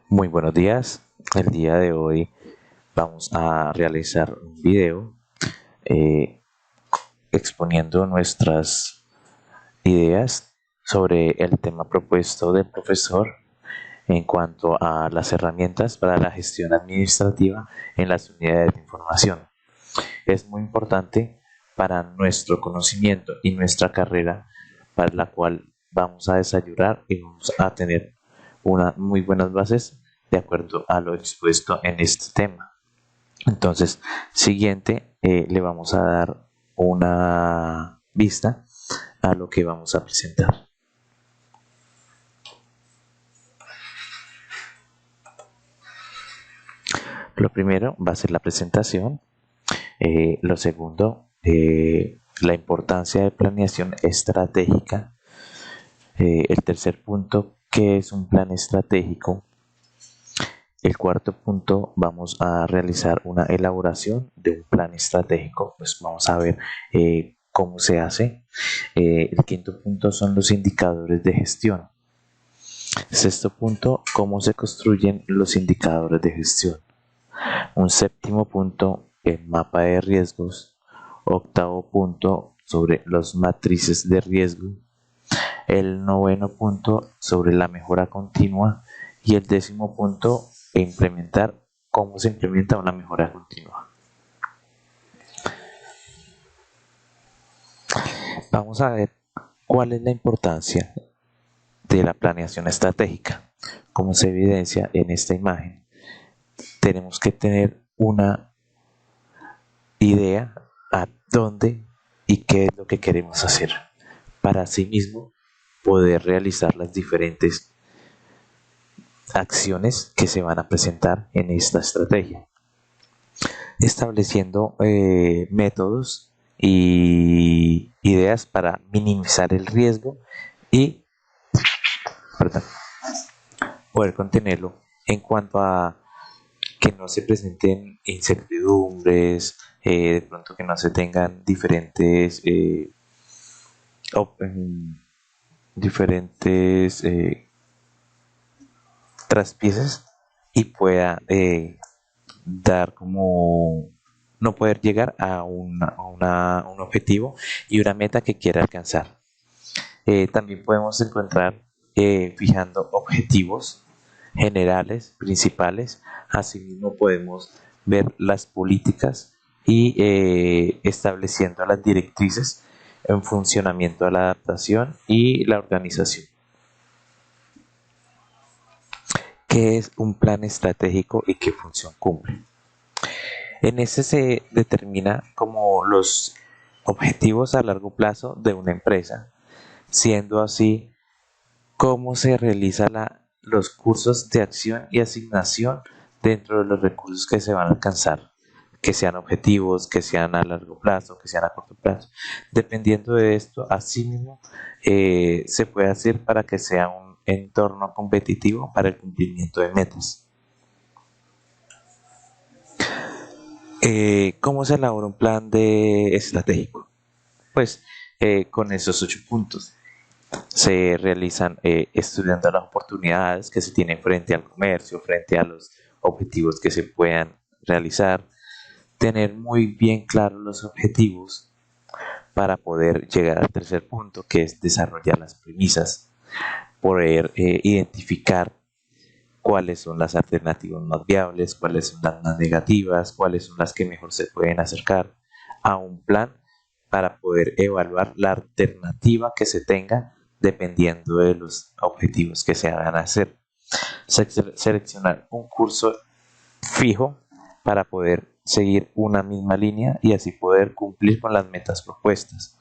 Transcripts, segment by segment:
Muy buenos días. El día de hoy vamos a realizar un video eh, exponiendo nuestras ideas sobre el tema propuesto del profesor en cuanto a las herramientas para la gestión administrativa en las unidades de información. Es muy importante para nuestro conocimiento y nuestra carrera, para la cual vamos a desayunar y vamos a tener unas muy buenas bases de acuerdo a lo expuesto en este tema. Entonces, siguiente, le vamos a dar una vista a lo que vamos a presentar. Lo primero va a ser la presentación. Lo segundo, la importancia de planeación estratégica. El tercer punto, ¿qué es un plan estratégico? El cuarto punto, vamos a realizar una elaboración de un plan estratégico, pues vamos a ver cómo se hace. El quinto punto son los indicadores de gestión. Sexto punto, cómo se construyen los indicadores de gestión. Un séptimo punto, el mapa de riesgos. Octavo punto, sobre las matrices de riesgo. El noveno punto, sobre la mejora continua. Y el décimo punto, implementar cómo se implementa una mejora continua. Vamos a ver cuál es la importancia de la planeación estratégica. Como se evidencia en esta imagen, tenemos que tener una idea a dónde y qué es lo que queremos hacer para asimismo poder realizar las diferentes acciones que se van a presentar en esta estrategia, estableciendo métodos y ideas para minimizar el riesgo y poder contenerlo en cuanto a que no se presenten incertidumbres, de pronto que no se tengan diferentes diferentes traspiezas y pueda dar como no poder llegar a un objetivo y una meta que quiera alcanzar. También podemos encontrar fijando objetivos generales, principales. Asimismo podemos ver las políticas y estableciendo las directrices en funcionamiento de la adaptación y la organización. ¿Qué es un plan estratégico y qué función cumple? En este se determina como los objetivos a largo plazo de una empresa, siendo así cómo se realizan los cursos de acción y asignación dentro de los recursos que se van a alcanzar, que sean objetivos, que sean a largo plazo, que sean a corto plazo. Dependiendo de esto, asimismo, se puede hacer para que sea un entorno competitivo para el cumplimiento de metas. ¿Cómo se elabora un plan estratégico? Pues con esos 8 puntos se realizan estudiando las oportunidades que se tienen frente al comercio, frente a los objetivos que se puedan realizar, tener muy bien claros los objetivos para poder llegar al tercer punto, que es desarrollar las premisas, poder identificar cuáles son las alternativas más viables, cuáles son las más negativas, cuáles son las que mejor se pueden acercar a un plan para poder evaluar la alternativa que se tenga dependiendo de los objetivos que se hagan hacer. Seleccionar un curso fijo para poder seguir una misma línea y así poder cumplir con las metas propuestas.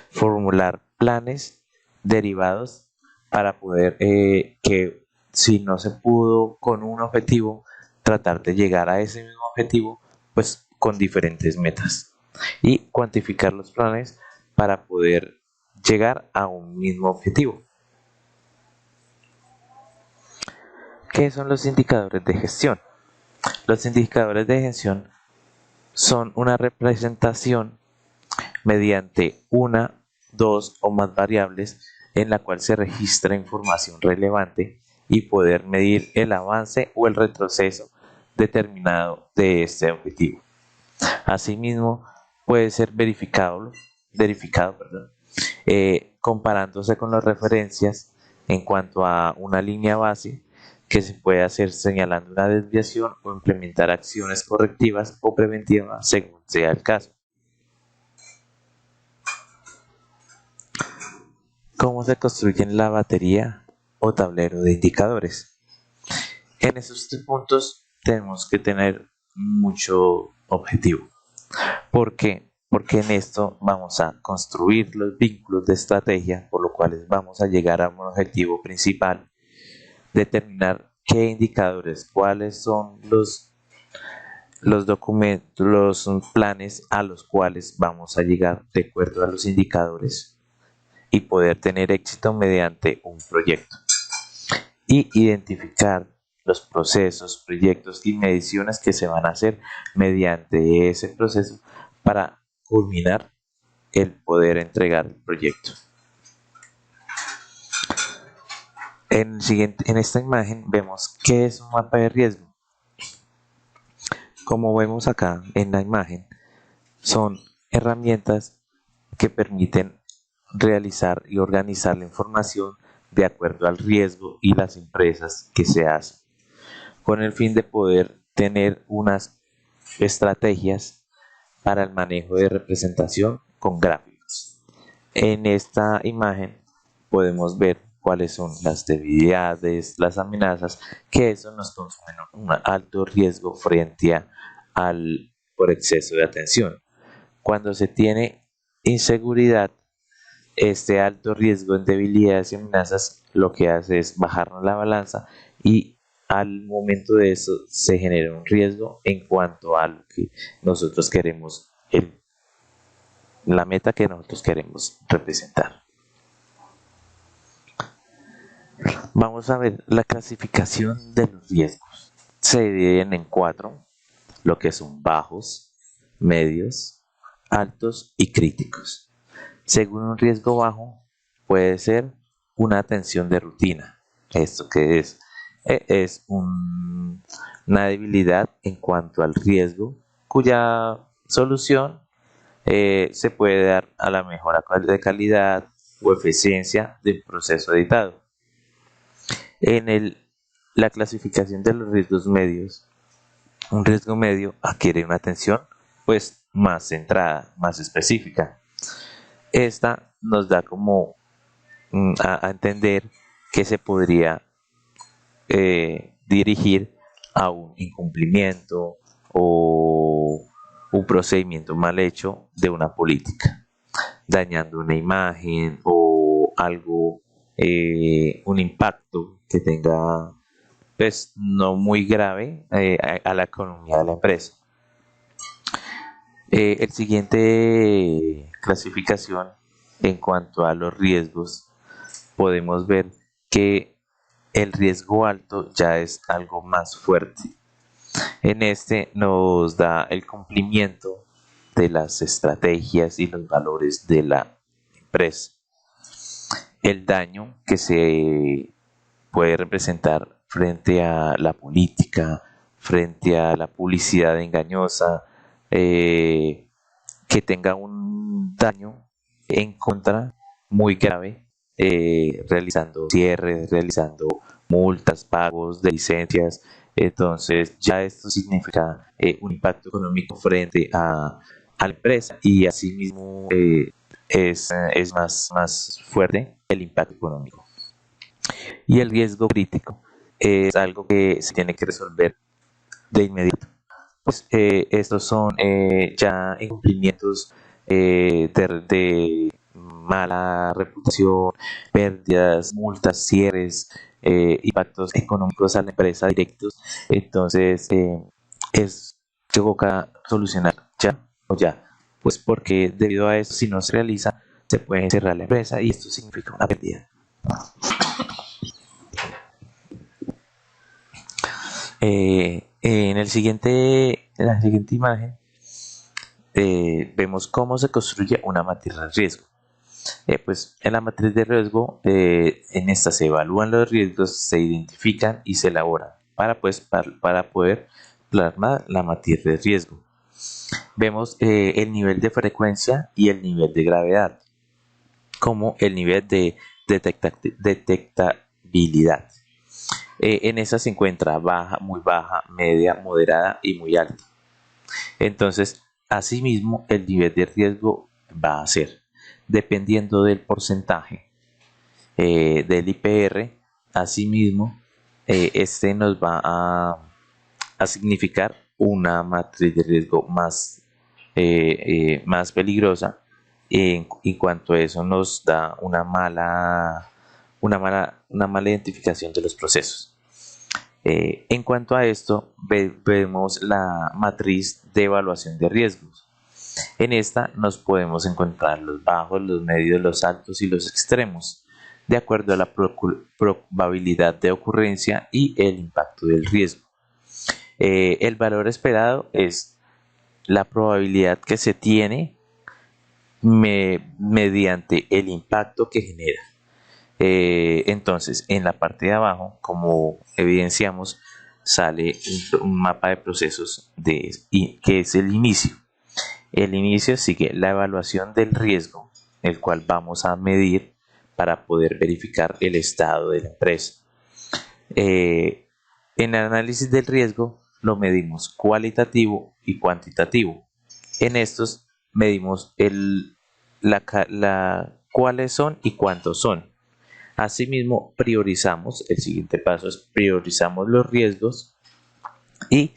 Formular planes derivados para poder que si no se pudo con un objetivo, tratar de llegar a ese mismo objetivo pues con diferentes metas y cuantificar los planes para poder llegar a un mismo objetivo. ¿Qué son los indicadores de gestión? Los indicadores de gestión son una representación mediante una, dos o más variables en la cual se registra información relevante y poder medir el avance o el retroceso determinado de este objetivo. Asimismo, puede ser verificado, comparándose con las referencias en cuanto a una línea base que se puede hacer señalando una desviación o implementar acciones correctivas o preventivas según sea el caso. ¿Cómo se construye la batería o tablero de indicadores? En esos 3 puntos tenemos que tener mucho objetivo. ¿Por qué? Porque en esto vamos a construir los vínculos de estrategia por los cuales vamos a llegar a un objetivo principal, determinar qué indicadores, cuáles son los documentos, los planes a los cuales vamos a llegar de acuerdo a los indicadores y poder tener éxito mediante un proyecto. Y identificar los procesos, proyectos y mediciones que se van a hacer mediante ese proceso para culminar el poder entregar el proyecto. En esta imagen vemos qué es un mapa de riesgo. Como vemos acá en la imagen, son herramientas que permiten realizar y organizar la información de acuerdo al riesgo y las empresas que se hacen, con el fin de poder tener unas estrategias para el manejo de representación con gráficos. En esta imagen podemos ver cuáles son las debilidades, las amenazas, que eso nos consumen un alto riesgo frente al por exceso de atención. Cuando se tiene inseguridad, este alto riesgo en debilidades y amenazas lo que hace es bajarnos la balanza y al momento de eso se genera un riesgo en cuanto a lo que nosotros queremos, la meta que nosotros queremos representar. Vamos a ver la clasificación de los riesgos. Se dividen en 4, lo que son bajos, medios, altos y críticos. Según un riesgo bajo, puede ser una atención de rutina. ¿Esto qué es? Es una debilidad en cuanto al riesgo, cuya solución se puede dar a la mejora de calidad o eficiencia del proceso editado. En la clasificación de los riesgos medios, un riesgo medio adquiere una atención pues más centrada, más específica. Esta nos da como a entender que se podría dirigir a un incumplimiento o un procedimiento mal hecho de una política, dañando una imagen o algo, un impacto que tenga pues no muy grave a la economía de la empresa. El siguiente clasificación en cuanto a los riesgos, podemos ver que el riesgo alto ya es algo más fuerte. En este nos da el cumplimiento de las estrategias y los valores de la empresa. El daño que se puede representar frente a la política, frente a la publicidad engañosa, que tenga un daño en contra muy grave, realizando cierres, realizando multas, pagos de licencias. Entonces ya esto significa un impacto económico frente a la empresa y asimismo es más fuerte el impacto económico. Y el riesgo crítico es algo que se tiene que resolver de inmediato. Pues estos son ya incumplimientos de mala reputación, pérdidas, multas, cierres, impactos económicos a la empresa directos. Entonces se busca solucionar ya o ya, pues porque debido a eso, si no se realiza, se puede cerrar la empresa y esto significa una pérdida. En la siguiente imagen vemos cómo se construye una matriz de riesgo. Pues en la matriz de riesgo, en esta se evalúan los riesgos, se identifican y se elaboran para poder plasmar la matriz de riesgo. Vemos el nivel de frecuencia y el nivel de gravedad, como el nivel de detectabilidad. En esa se encuentra baja, muy baja, media, moderada y muy alta. Entonces, asimismo, el nivel de riesgo va a ser, dependiendo del porcentaje del IPR, asimismo, este nos va a significar una matriz de riesgo más peligrosa. En cuanto a eso, nos da una mala identificación de los procesos. En cuanto a esto, vemos la matriz de evaluación de riesgos. En esta nos podemos encontrar los bajos, los medios, los altos y los extremos, de acuerdo a la probabilidad de ocurrencia y el impacto del riesgo. El valor esperado es la probabilidad que se tiene mediante el impacto que genera. Entonces, en la parte de abajo, como evidenciamos, sale un mapa de procesos que es el inicio. El inicio sigue la evaluación del riesgo, el cual vamos a medir para poder verificar el estado de la empresa. En el análisis del riesgo lo medimos cualitativo y cuantitativo. En estos medimos cuáles son y cuántos son. Asimismo, el siguiente paso es priorizamos los riesgos y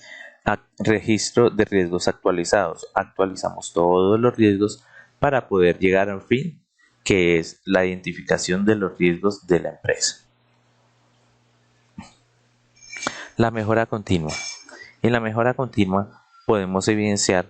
registro de riesgos actualizados. Actualizamos todos los riesgos para poder llegar a un fin, que es la identificación de los riesgos de la empresa. La mejora continua. En la mejora continua podemos evidenciar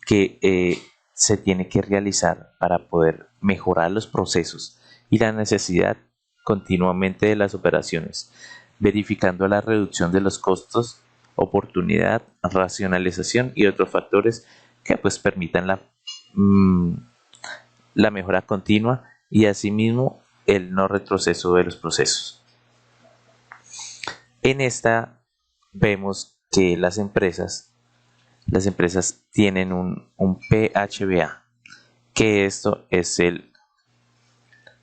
que se tiene que realizar para poder mejorar los procesos y la necesidad continuamente de las operaciones, verificando la reducción de los costos, oportunidad, racionalización y otros factores que pues permitan la mejora continua y asimismo el no retroceso de los procesos. En esta vemos que las empresas tienen un PHBA, que esto es el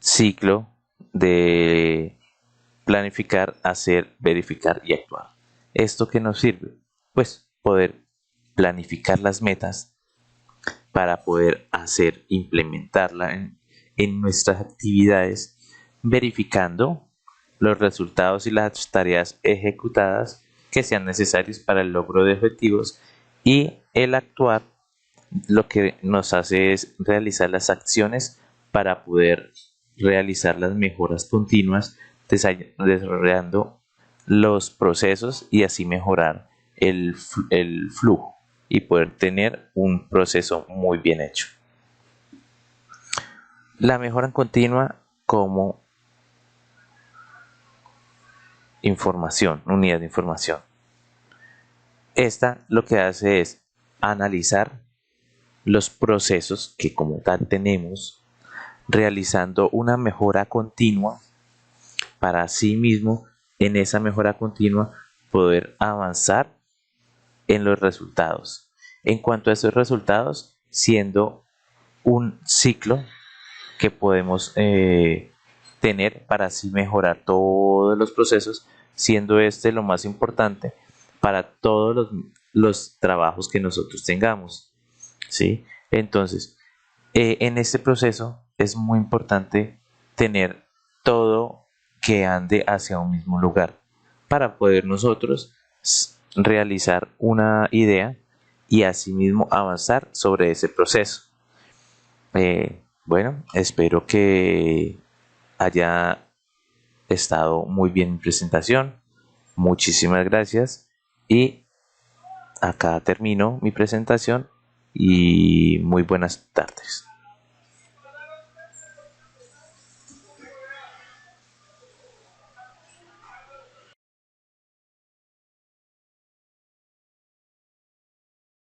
ciclo de planificar, hacer, verificar y actuar. ¿Esto qué nos sirve? Pues poder planificar las metas para poder implementarla en nuestras actividades, verificando los resultados y las tareas ejecutadas que sean necesarios para el logro de objetivos, y el actuar lo que nos hace es realizar las acciones para poder realizar las mejoras continuas, desarrollando los procesos y así mejorar el flujo y poder tener un proceso muy bien hecho. La mejora continua como unidad de información. Esta lo que hace es analizar los procesos que como tal tenemos, realizando una mejora continua para sí mismo en esa mejora continua poder avanzar en los resultados. En cuanto a esos resultados, siendo un ciclo que podemos tener para así mejorar todos los procesos, siendo este lo más importante para todos los trabajos que nosotros tengamos, ¿sí? Entonces, en este proceso es muy importante tener todo que ande hacia un mismo lugar para poder nosotros realizar una idea y asimismo avanzar sobre ese proceso. Bueno, espero que haya estado muy bien mi presentación. Muchísimas gracias y acá termino mi presentación y muy buenas tardes.